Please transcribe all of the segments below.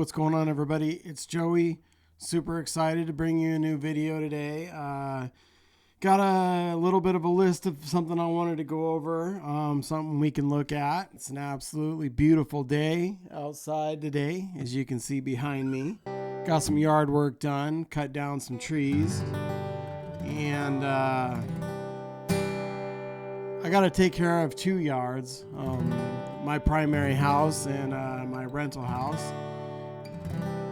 what's going on, everybody? It's Joey. Super excited to bring you a new video today. Got a little bit of a list of something I wanted to go over, something we can look at. It's an absolutely beautiful day outside today, as you can see behind me. Got some yard work done, cut down some trees, and I got to take care of two yards, my primary house and my rental house.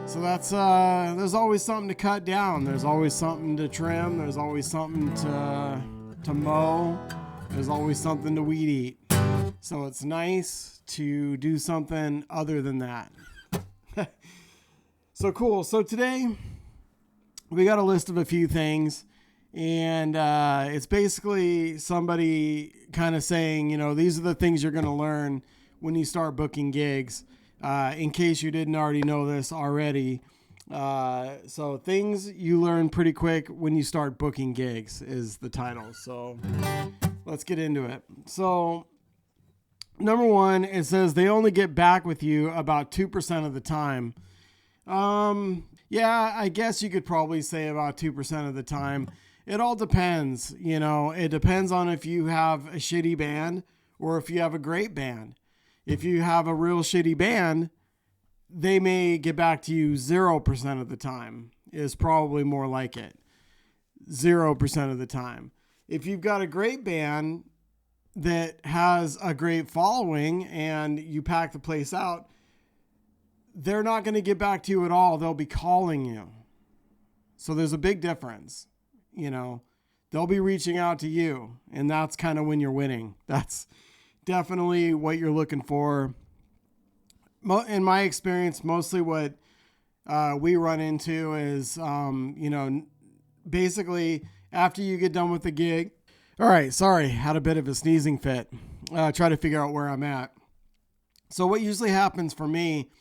So that's there's always something to cut down. There's always something to trim. There's always something to mow. There's always something to weed eat. So it's nice to do something other than that. So cool. So today we got a list of a few things, and it's basically somebody kind of saying, you know, these are the things you're going to learn when you start booking gigs. In case you didn't already know this already. So things you learn pretty quick when you start booking gigs is the title. So let's get into it. So number one, it says they only get back with you about 2% of the time. Yeah, I guess you could probably say about 2% of the time. It all depends. You know, it depends on if you have a shitty band or if you have a great band. If you have a real shitty band, they may get back to you 0% of the time, is probably more like it. 0% of the time. If you've got a great band that has a great following and you pack the place out, they're not going to get back to you at all. They'll be calling you. So there's a big difference. You know, they'll be reaching out to you, and that's kind of when you're winning. That's definitely what you're looking for. In my experience, mostly what we run into is, you know, basically after you get done with the gig. All right, sorry, had a bit of a sneezing fit. Try to figure out where I'm at. So what usually happens for me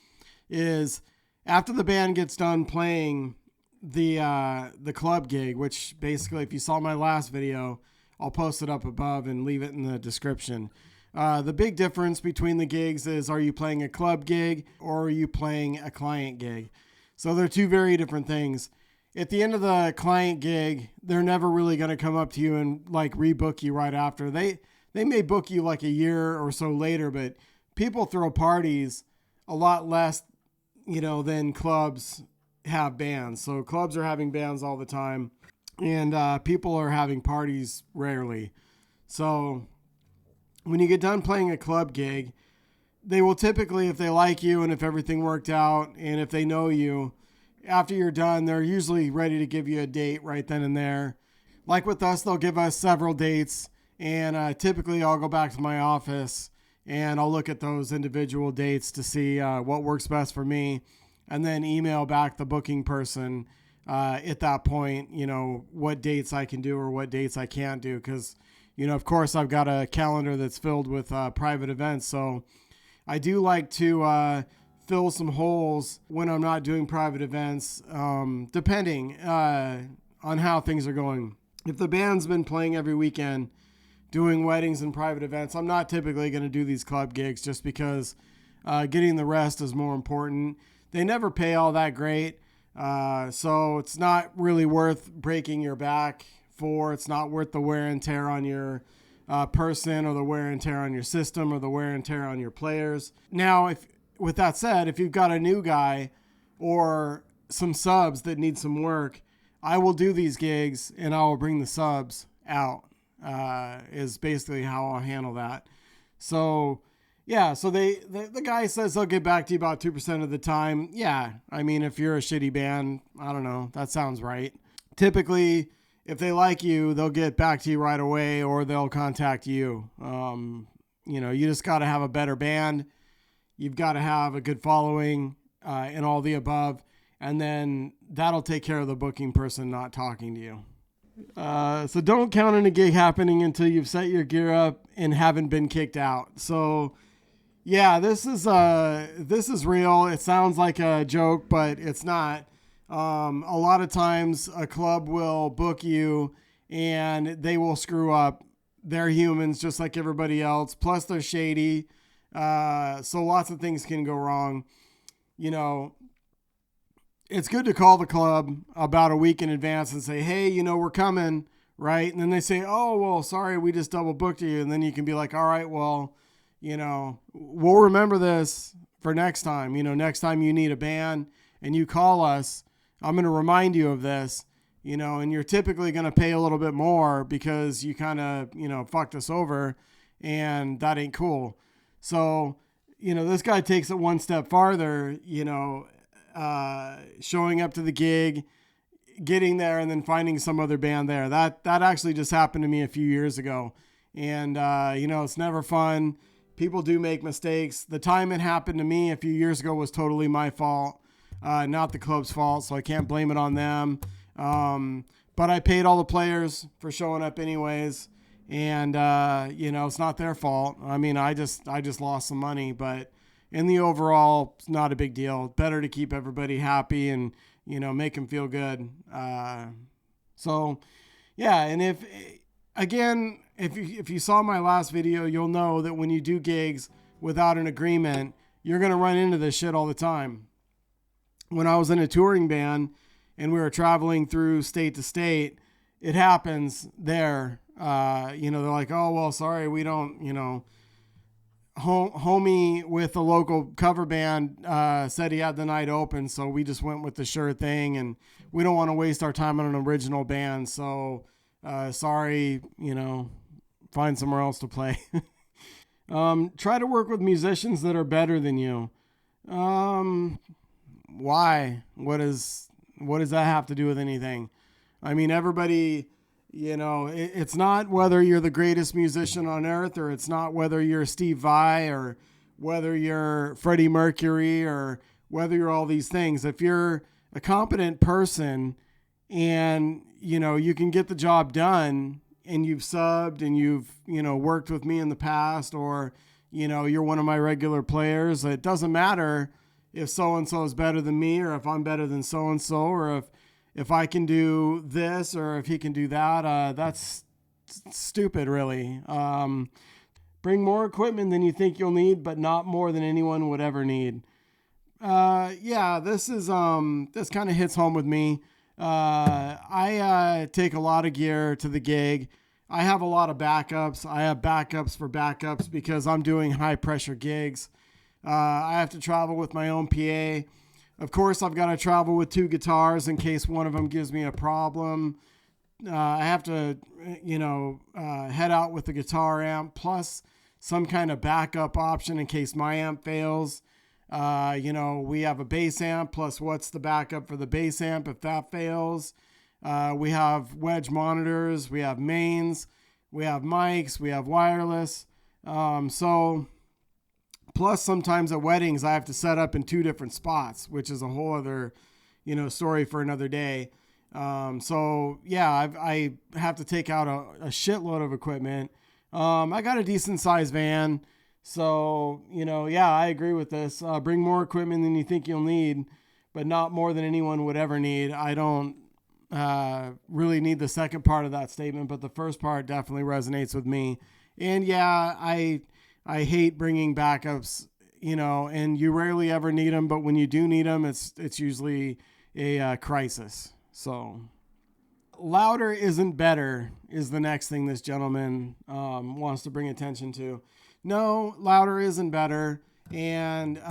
is after the band gets done playing the club gig, which basically, if you saw my last video, I'll post it up above and leave it in the description. The big difference between the gigs is, are you playing a club gig or are you playing a client gig? So they're two very different things. At the end of the client gig, they're never really going to come up to you and like rebook you right after. They may book you like a year or so later, but people throw parties a lot less, you know, than clubs have bands. So clubs are having bands all the time, and people are having parties rarely. So when you get done playing a club gig, they will typically, if they like you and if everything worked out and if they know you, after you're done, they're usually ready to give you a date right then and there. Like with us, they'll give us several dates, and typically I'll go back to my office and I'll look at those individual dates to see what works best for me, and then email back the booking person at that point, you know, what dates I can do or what dates I can't do, because you know, of course, I've got a calendar that's filled with private events. So I do like to fill some holes when I'm not doing private events, depending on how things are going. If the band's been playing every weekend, doing weddings and private events, I'm not typically going to do these club gigs just because getting the rest is more important. They never pay all that great. So it's not really worth breaking your back for. It's not worth the wear and tear on your person, or the wear and tear on your system, or the wear and tear on your players. Now, if with that said, if you've got a new guy or some subs that need some work, I will do these gigs and I will bring the subs out, is basically how I'll handle that. So yeah, so the guy says they'll get back to you about 2% of the time. Yeah, I mean, if you're a shitty band, I don't know, that sounds right. Typically, if they like you, they'll get back to you right away, or they'll contact you. You know, you just got to have a better band. You've got to have a good following, and all the above. And then that'll take care of the booking person not talking to you. So don't count on a gig happening until you've set your gear up and haven't been kicked out. So yeah, this is real. It sounds like a joke, but it's not. A lot of times a club will book you and they will screw up. They're humans just like everybody else. Plus they're shady. So lots of things can go wrong. You know, it's good to call the club about a week in advance and say, hey, we're coming, right? And then they say, oh, well, sorry, we just double booked you. And then you can be like, all right, well, we'll remember this for next time. Next time you need a band and you call us, I'm going to remind you of this, and you're typically going to pay a little bit more because you kind of, fucked us over, and that ain't cool. So, this guy takes it one step farther, showing up to the gig, getting there, and then finding some other band there. That actually just happened to me a few years ago. And, it's never fun. People do make mistakes. The time it happened to me a few years ago was totally my fault, not the club's fault, so I can't blame it on them. But I paid all the players for showing up anyways. And, it's not their fault. I mean, I just lost some money, but in the overall, it's not a big deal. Better to keep everybody happy and, make them feel good. So yeah. And if you saw my last video, you'll know that when you do gigs without an agreement, you're going to run into this shit all the time. When I was in a touring band and we were traveling through state to state, it happens there. They're like, oh, well, sorry, we don't, homie with a local cover band said he had the night open, so we just went with the sure thing, and we don't want to waste our time on an original band, so sorry, find somewhere else to play. Try to work with musicians that are better than you. Why? What does that have to do with anything? I mean, everybody, it's not whether you're the greatest musician on earth, or it's not whether you're Steve Vai, or whether you're Freddie Mercury, or whether you're all these things. If you're a competent person and, you can get the job done, and you've subbed and you've, worked with me in the past, or, you're one of my regular players, it doesn't matter if so-and-so is better than me, or if I'm better than so-and-so, or if I can do this or if he can do that. That's stupid, really. Bring more equipment than you think you'll need, but not more than anyone would ever need. This kind of hits home with me. I take a lot of gear to the gig. I have a lot of backups. I have backups for backups because I'm doing high pressure gigs. I have to travel with my own PA. Of course, I've got to travel with 2 guitars in case one of them gives me a problem. I have to, head out with the guitar amp plus some kind of backup option in case my amp fails. We have a bass amp plus what's the backup for the bass amp if that fails. We have wedge monitors, we have mains, we have mics, we have wireless. Plus, sometimes at weddings, I have to set up in 2 different spots, which is a whole other, story for another day. I have to take out a shitload of equipment. I got a decent sized van. So, I agree with this. Bring more equipment than you think you'll need, but not more than anyone would ever need. I don't really need the second part of that statement, but the first part definitely resonates with me. And I hate bringing backups, and you rarely ever need them, but when you do need them, it's usually a crisis. So louder isn't better is the next thing this gentleman wants to bring attention to. No, louder isn't better. And,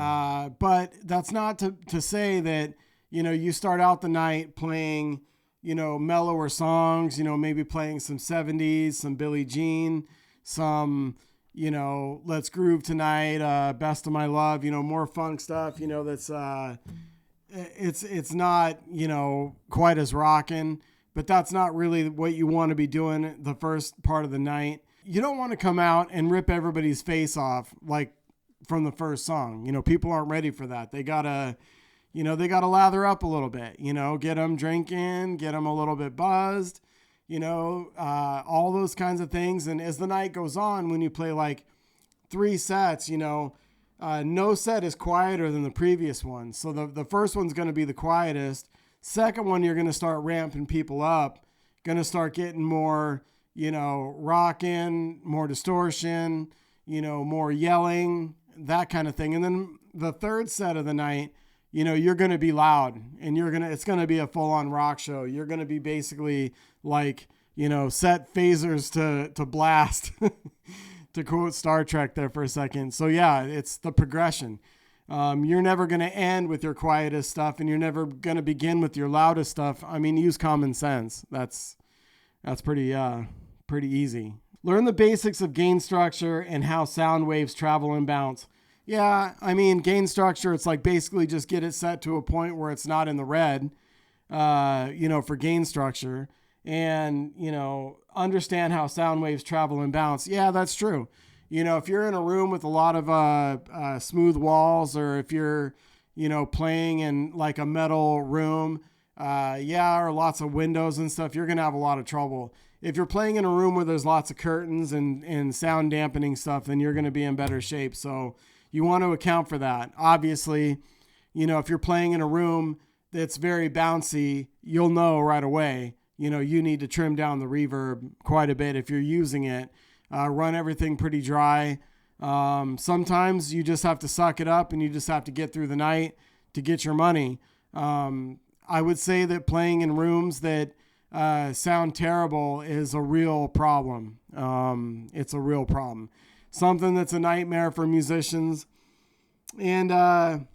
but that's not to say that, you start out the night playing, mellower songs, maybe playing some 70s, some Billie Jean, some, Let's Groove Tonight, Best of My Love, more funk stuff, that's, it's not, quite as rockin', but that's not really what you want to be doing the first part of the night. You don't want to come out and rip everybody's face off like from the first song. People aren't ready for that. They gotta lather up a little bit, get them drinking, get them a little bit buzzed, all those kinds of things. And as the night goes on, when you play like 3 sets, no set is quieter than the previous one. So the first one's going to be the quietest. Second one, you're going to start ramping people up, going to start getting more, rocking, more distortion, more yelling, that kind of thing. And then the third set of the night, you're going to be loud, and it's going to be a full on rock show. You're going to be basically like, set phasers to blast, to quote Star Trek there for a second. So yeah, it's the progression. You're never going to end with your quietest stuff, and you're never going to begin with your loudest stuff. I mean, use common sense. That's pretty easy. Learn the basics of gain structure and how sound waves travel and bounce. Yeah, I mean, gain structure, it's like basically just get it set to a point where it's not in the red, for gain structure. And, understand how sound waves travel and bounce. Yeah, that's true. If you're in a room with a lot of smooth walls, or if you're, playing in like a metal room, or lots of windows and stuff, you're going to have a lot of trouble. If you're playing in a room where there's lots of curtains and sound dampening stuff, then you're going to be in better shape. So you want to account for that. Obviously, if you're playing in a room that's very bouncy, you'll know right away, you need to trim down the reverb quite a bit if you're using it. Run everything pretty dry. Sometimes you just have to suck it up, and you just have to get through the night to get your money. I would say that playing in rooms that sound terrible is a real problem. It's a real problem. Something that's a nightmare for musicians. And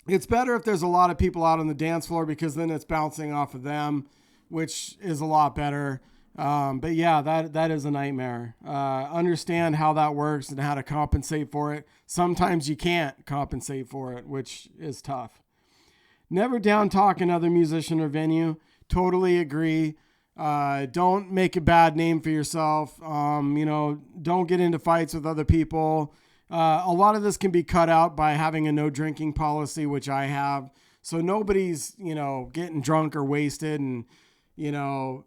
it's better if there's a lot of people out on the dance floor, because then it's bouncing off of them, which is a lot better. But yeah, that is a nightmare. Understand how that works and how to compensate for it. Sometimes you can't compensate for it, which is tough. Never down talk another musician or venue. Totally agree. Don't make a bad name for yourself. Don't get into fights with other people. A lot of this can be cut out by having a no drinking policy, which I have. So nobody's, getting drunk or wasted and,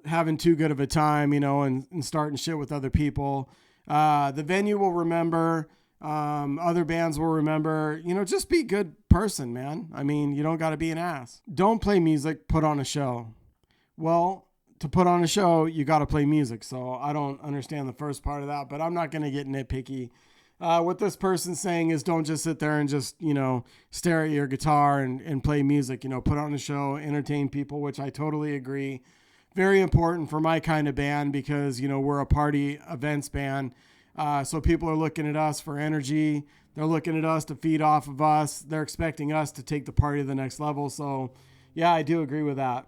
having too good of a time, and starting shit with other people. The venue will remember. Other bands will remember. Just be a good person, man. I mean, you don't got to be an ass. Don't play music, put on a show. Well, to put on a show, you got to play music. So I don't understand the first part of that, but I'm not going to get nitpicky. What this person's saying is, don't just sit there and just, stare at your guitar and play music, put on a show, entertain people, which I totally agree. Very important for my kind of band, because, we're a party events band. So people are looking at us for energy. They're looking at us to feed off of us. They're expecting us to take the party to the next level. So yeah, I do agree with that.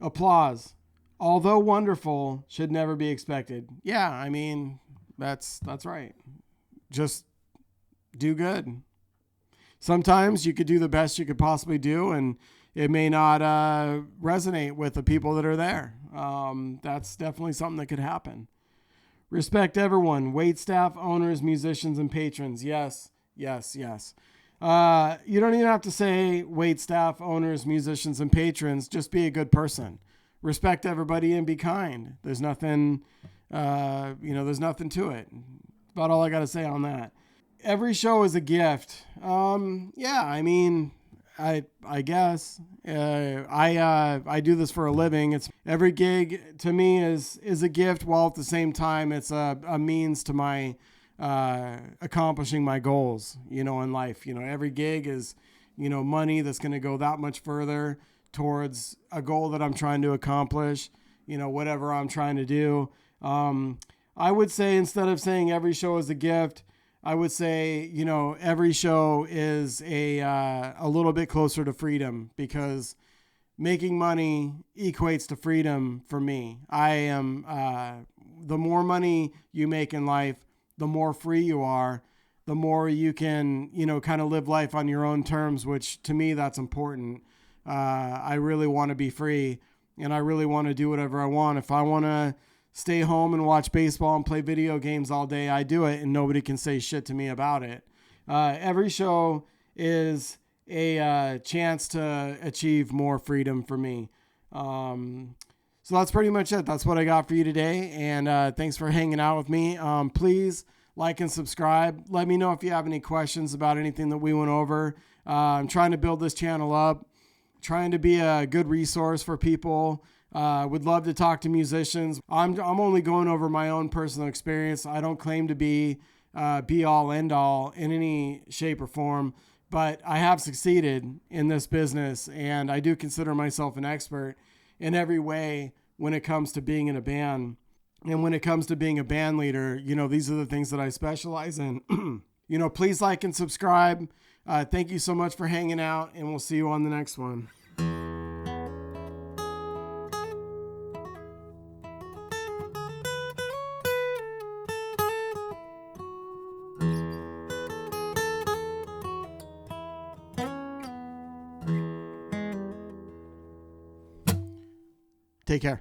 Applause, although wonderful, should never be expected. Yeah, I mean, that's right. Just do good. Sometimes you could do the best you could possibly do, and it may not resonate with the people that are there. That's definitely something that could happen. Respect everyone. Wait staff, owners, musicians, and patrons. Yes, yes, yes. You don't even have to say wait staff, owners, musicians, and patrons. Just be a good person. Respect everybody and be kind. There's nothing, there's nothing to it. That's about all I got to say on that. Every show is a gift. Yeah, I mean, I guess I do this for a living. It's every gig to me is a gift, while at the same time it's a means to my accomplishing my goals, in life. Every gig is, money that's going to go that much further towards a goal that I'm trying to accomplish, whatever I'm trying to do. I would say, instead of saying every show is a gift, I would say, every show is a little bit closer to freedom, because making money equates to freedom for me. I am, the more money you make in life, the more free you are, the more you can, kind of live life on your own terms, which to me, that's important. I really want to be free, and I really want to do whatever I want. If I want to stay home and watch baseball and play video games all day, I do it, and nobody can say shit to me about it. Every show is a chance to achieve more freedom for me. So that's pretty much it. That's what I got for you today. And thanks for hanging out with me. Please like and subscribe. Let me know if you have any questions about anything that we went over. I'm trying to build this channel up, trying to be a good resource for people. Would love to talk to musicians. I'm only going over my own personal experience. I don't claim to be all end all in any shape or form, but I have succeeded in this business, and I do consider myself an expert in every way when it comes to being in a band. And when it comes to being a band leader, these are the things that I specialize in. Please like and subscribe. Thank you so much for hanging out, and we'll see you on the next one. Take care.